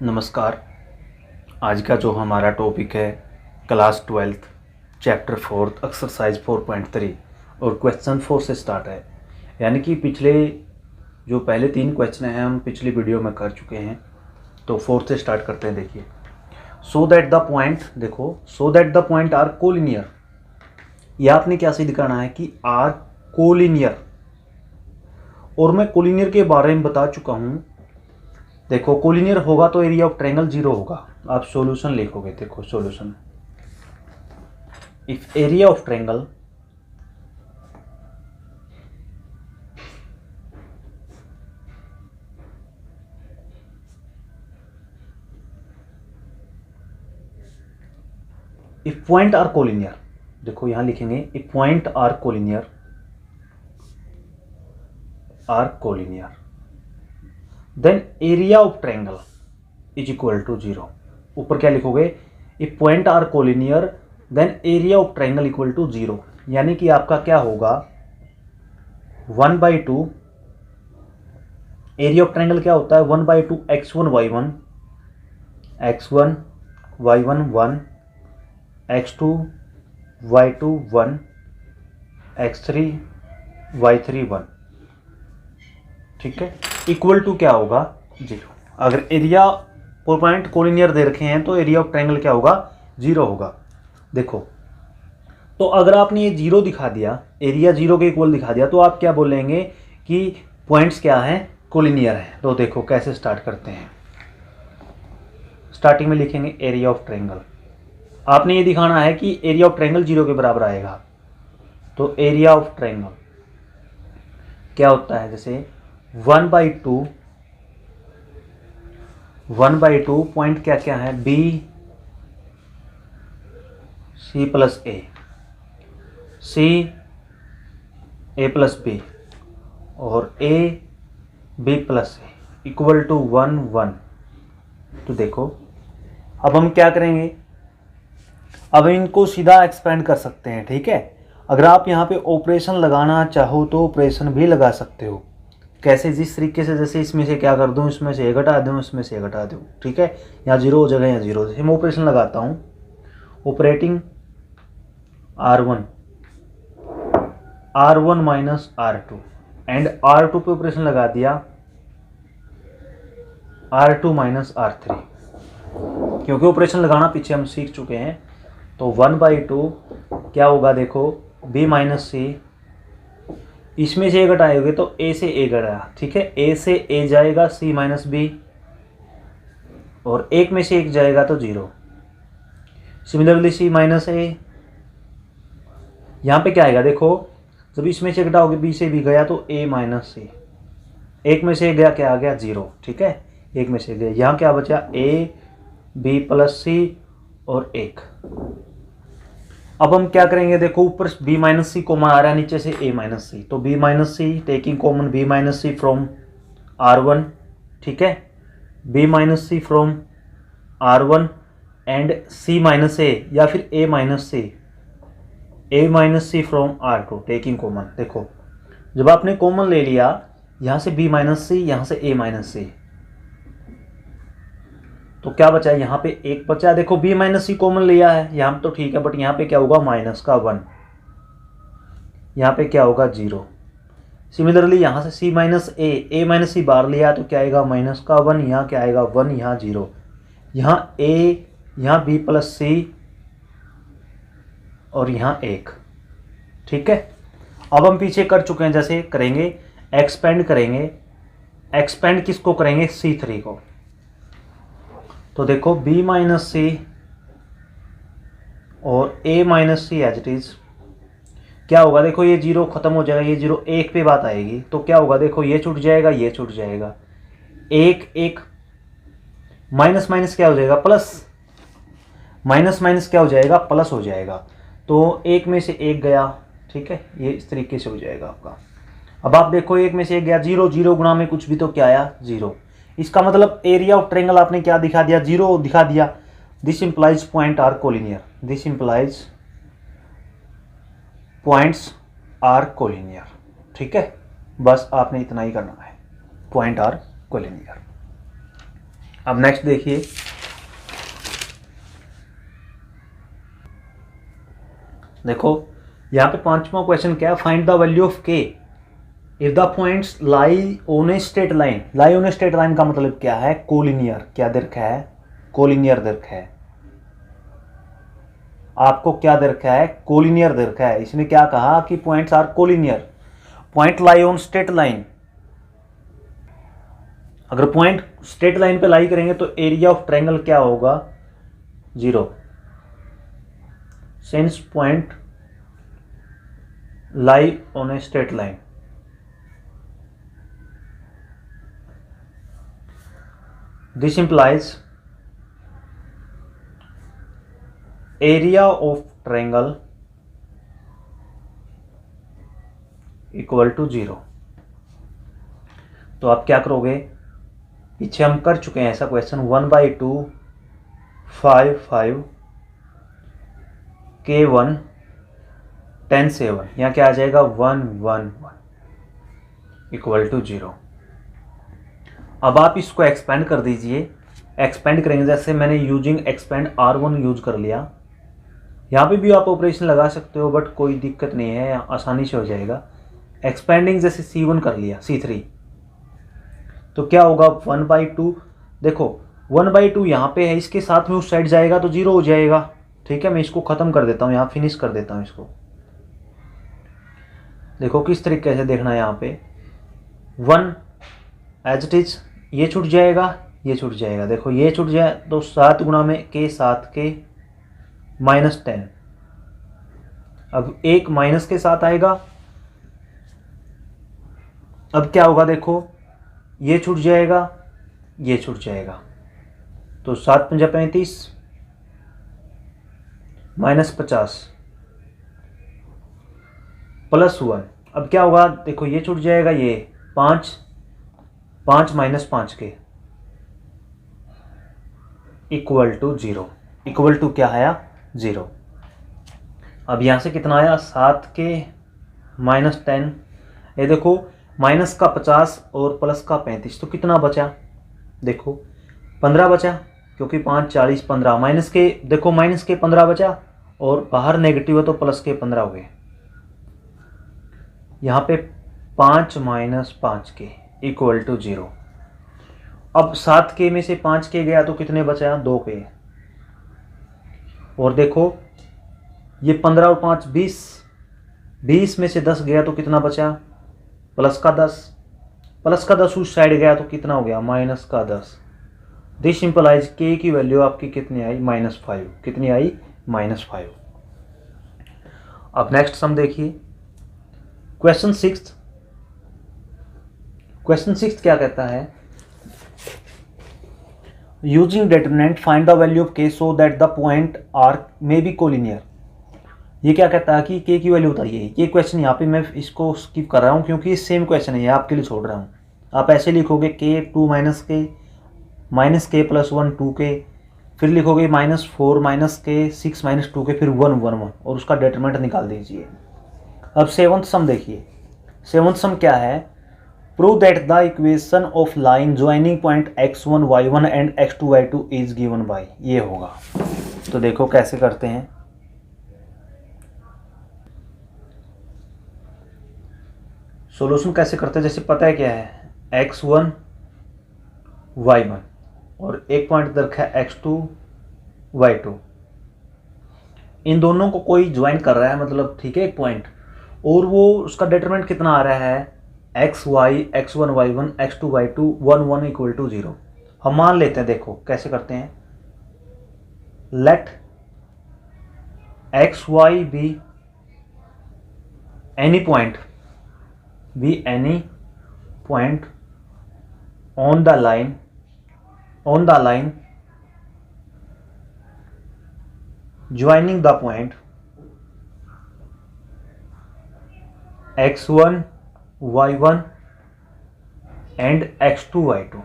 नमस्कार। आज का जो हमारा टॉपिक है क्लास 12th चैप्टर 4 एक्सरसाइज 4.3 और क्वेश्चन 4 से स्टार्ट है। यानी कि पिछले जो पहले 3 क्वेश्चन हैं हम पिछली वीडियो में कर चुके हैं, तो 4 से स्टार्ट करते हैं। देखिए, सो दैट द पॉइंट, देखो so that the point are collinear, ये आपने क्या सिद्ध करना है कि आर कोलिनियर, और मैं कोलिनियर के बारे में बता चुका हूँ। देखो कोलिनियर होगा तो एरिया ऑफ ट्रायंगल 0 होगा। आप सॉल्यूशन लिखोगे, देखो solution, if area of triangle if point are collinear, देखो यहां लिखेंगे if point are collinear then area of triangle is equal to 0। ऊपर क्या लिखोगे, if point are collinear then area of triangle equal to 0। यानी कि आपका क्या होगा 1/2, एरिया ऑफ ट्रायंगल क्या होता है 1/2 x1 y1 1, x2 y2 1, x3 y3 1, ठीक है, इक्वल टू क्या होगा 0। अगर एरिया पॉइंट कोलिनियर दे रखे हैं तो एरिया ऑफ ट्रायंगल क्या होगा 0 होगा। देखो, तो अगर आपने ये 0 दिखा दिया, एरिया 0 के इक्वल दिखा दिया, तो आप क्या बोलेंगे कि पॉइंट्स क्या हैं, कोलिनियर हैं। तो देखो कैसे स्टार्ट करते हैं। स्टार्टिंग में लिखेंगे एरिया ऑफ ट्रायंगल। आपने ये दिखाना है कि एरिया ऑफ ट्रायंगल 0 के बराबर आएगा। तो एरिया ऑफ ट्रायंगल क्या होता है, जैसे 1/2 पॉइंट क्या क्या है, B C plus A, C A plus B और A B plus A equal to 1 1। तो देखो अब हम क्या करेंगे, अब इनको सीधा एक्सपेंड कर सकते हैं, ठीक है। अगर आप यहाँ पे ऑपरेशन लगाना चाहो तो ऑपरेशन भी लगा सकते हो। कैसे, जिस तरीके से, जैसे इसमें से क्या कर दूँ, इसमें से ए घटा दूँ, इसमें से ए घटा दूँ, ठीक है। यहाँ 0 हो जाएगा, यहाँ 0। जैसे मैं ऑपरेशन लगाता हूँ, operating R1 minus R2 and R2 पे ऑपरेशन लगा दिया R2 माइनस R3, क्योंकि ऑपरेशन लगाना पीछे हम सीख चुके हैं। तो 1/2 क्या होगा, देखो b माइनस सी, इसमें से ए घटाओगे तो ए से ए घटाया, ठीक है, ए से ए जाएगा c माइनस बी, और एक में से एक जाएगा तो 0। सिमिलरली c माइनस ए, यहाँ पे क्या आएगा, देखो जब इसमें से घटाओगे b से b गया तो a माइनस सी, एक में से गया क्या आ गया 0, ठीक है, एक में से गया, यहाँ क्या बचा a b प्लस सी और 1। अब हम क्या करेंगे, देखो ऊपर b माइनस सी कॉमन आ रहा है, नीचे से a माइनस सी, तो b minus C taking common b minus C from R1, ठीक है, b minus C from R1 and c minus a, या फिर a minus C from R2 taking common. देखो जब आपने कॉमन ले लिया, यहाँ से b माइनस सी, यहाँ से a माइनस सी, तो क्या बचा है, यहाँ पे 1 बचा। देखो b माइनस सी कॉमन लिया है यहाँ तो ठीक है, बट यहाँ पे क्या होगा माइनस का 1, यहाँ पे क्या होगा 0। सिमिलरली यहाँ से c माइनस a माइनस सी बाहर लिया तो क्या आएगा माइनस का 1, यहाँ क्या आएगा 1, यहाँ 0, यहाँ a, यहाँ b प्लस सी और यहाँ 1, ठीक है। अब हम पीछे कर चुके हैं, जैसे करेंगे एक्सपेंड करेंगे, एक्सपेंड किसको करेंगे C3 को। तो देखो b माइनस सी और a minus C as it is क्या होगा, देखो ये 0 खत्म हो जाएगा, ये 0 1 पे बात आएगी, तो क्या होगा, देखो ये छूट जाएगा, ये छूट जाएगा, 1 माइनस माइनस क्या हो जाएगा प्लस, माइनस माइनस क्या हो जाएगा प्लस हो जाएगा, तो 1 में से 1 गया, ठीक है, ये इस तरीके से हो जाएगा आपका। अब आप देखो 1 में से 1 गया, 0 0 गुणा में कुछ भी तो क्या आया 0। इसका मतलब एरिया ऑफ ट्रायंगल आपने क्या दिखा दिया, 0 दिखा दिया। This implies point are collinear, this implies points are collinear, ठीक है। बस आपने इतना ही करना है, पॉइंट आर कोलिनियर। अब नेक्स्ट देखिए, देखो यहाँ पे पांचवा क्वेश्चन क्या है, find the value of K if the points lie on a straight line. Lie on a straight line का मतलब क्या है, कोलिनियर। क्या दे रखा है, कोलिनियर दे रखा है। आपको क्या दे रखा है, कोलिनियर दे रखा है। इसने क्या कहा कि points are collinear, point lie on straight line. अगर पॉइंट स्ट्रेट लाइन पे लाई करेंगे तो एरिया ऑफ ट्रायंगल क्या होगा, 0। Since point lie on a straight line, this implies area of triangle equal to 0। तो आप क्या करोगे, पीछे हम कर चुके हैं ऐसा क्वेश्चन, 1/2 5 5 K1 10 7, यहाँ क्या आ जाएगा 1 1 1 इक्वल टू 0। अब आप इसको एक्सपेंड कर दीजिए। एक्सपेंड करेंगे, जैसे मैंने यूजिंग एक्सपेंड R1 यूज कर लिया। यहाँ पे भी आप ऑपरेशन लगा सकते हो, बट कोई दिक्कत नहीं है, आसानी से हो जाएगा। एक्सपेंडिंग जैसे C1 कर लिया, C3, तो क्या होगा 1/2। देखो 1/2 यहाँ पे है, इसके साथ में उस साइड जाएगा तो 0 हो जाएगा। ठीक है, मैं इसको ख़त्म कर देता हूँ, यहाँ फिनिश कर देता हूँ इसको। देखो किस तरीके से देखना है, यहाँ पे 1 एज इट इज, ये छूट जाएगा, ये छूट जाएगा। देखो ये छूट जाए तो 7 गुणा में K 7 K -10। अब एक माइनस के साथ आएगा, अब क्या होगा, देखो ये छूट जाएगा, ये छूट जाएगा, तो 7 × 35 -50 +1। अब क्या होगा, देखो ये छूट जाएगा, ये 5 5 -5 के इक्वल टू 0। इक्वल टू क्या आया, 0। अब यहाँ से कितना आया, 7 के -10, ये देखो माइनस का 50 और प्लस का 35, तो कितना बचा, देखो 15 बचा, क्योंकि 5 40 15 माइनस के, देखो माइनस के 15 बचा और बाहर नेगेटिव है तो प्लस के 15 हो गए। यहाँ पे 5 - 5 के इक्वल टू 0। अब 7 के में से 5 के गया तो कितने बचा, 2 के। और देखो ये 15 और 5 20, 20 में से 10 गया तो कितना बचा, प्लस का 10, प्लस का 10 उस साइड गया तो कितना हो गया, माइनस का 10। दिस इंप्लाइज के की वैल्यू आपकी कितनी आई, -5। कितनी आई, -5। अब नेक्स्ट सम देखिए, क्वेश्चन 6। क्वेश्चन 6 क्या कहता है, using determinant find the value of K so that the point are may be collinear. ये क्या कहता है कि के की वैल्यू बताइए। ये क्वेश्चन यहाँ पे मैं इसको स्किप कर रहा हूँ क्योंकि ये सेम क्वेश्चन है, ये आपके लिए छोड़ रहा हूँ। आप ऐसे लिखोगे के 2 - के -k + 1 2 के, फिर लिखोगे -4 - के 6 - 2 के, फिर 1 1 1 और उसका डिटरमिनेंट निकाल दीजिए। अब 7th सम देखिए। 7th सम क्या है, prove that the equation of line joining point x1 y1 and x2 y2 is given by, ये होगा। तो देखो कैसे करते हैं, सॉल्यूशन कैसे करते हैं, जैसे पता है क्या है, x1 y1 और एक पॉइंट दे रखा है x2 y2। इन दोनों को कोई ज्वाइन कर रहा है, मतलब ठीक है एक पॉइंट, और वो उसका डिटरमिनेंट कितना आ रहा है, xy x1 y1 x2 y2 1 1 equal to 0। हम मान लेते हैं, देखो कैसे करते हैं, let xy be any point, on the line joining the point x1 y1 and x2 y2।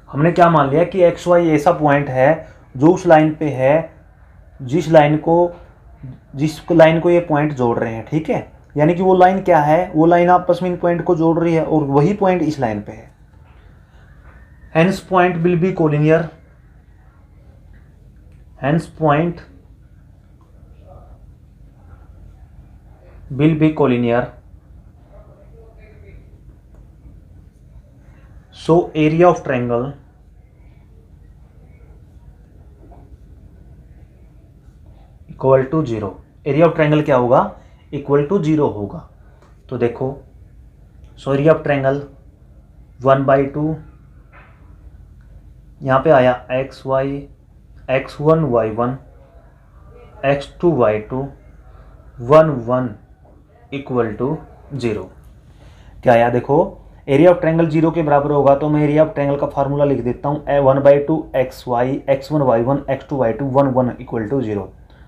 हमने क्या मान लिया कि xy ऐसा पॉइंट है जो उस लाइन पे है, जिस लाइन को ये पॉइंट जोड़ रहे हैं। ठीक है, यानी कि वो लाइन क्या है, वो लाइन आपस में इन पॉइंट को जोड़ रही है और वही पॉइंट इस लाइन पे है। hence point will be collinear, hence point will be collinear, so area of triangle equal to 0। Area of triangle क्या होगा, इक्वल टू 0 होगा। तो देखो, सो एरिया ऑफ ट्रायंगल 1/2, यहाँ पे आया x Y, x1 y1 x2 y2 1 1 equal to 0। क्या आया, देखो एरिया ऑफ ट्रायंगल 0 के बराबर होगा, तो मैं एरिया ऑफ ट्रायंगल का फार्मूला लिख देता हूँ 1/2 x Y x1 y1 x2 y2 1 1 equal to 0।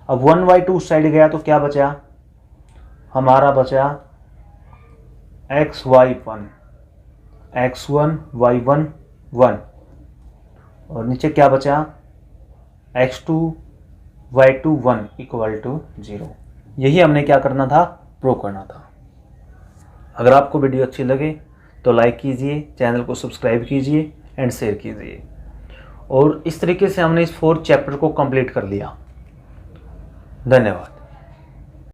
अब 1/2 उस साइड गया तो क्या बचा, हमारा बचा xy1 x1 y1 1, और नीचे क्या बचा x2 y2 1 इक्वल टू 0। यही हमने क्या करना था, प्रूव करना था। अगर आपको वीडियो अच्छी लगे तो लाइक कीजिए, चैनल को सब्सक्राइब कीजिए एंड शेयर कीजिए। और इस तरीके से हमने इस 4th चैप्टर को कंप्लीट कर लिया। धन्यवाद।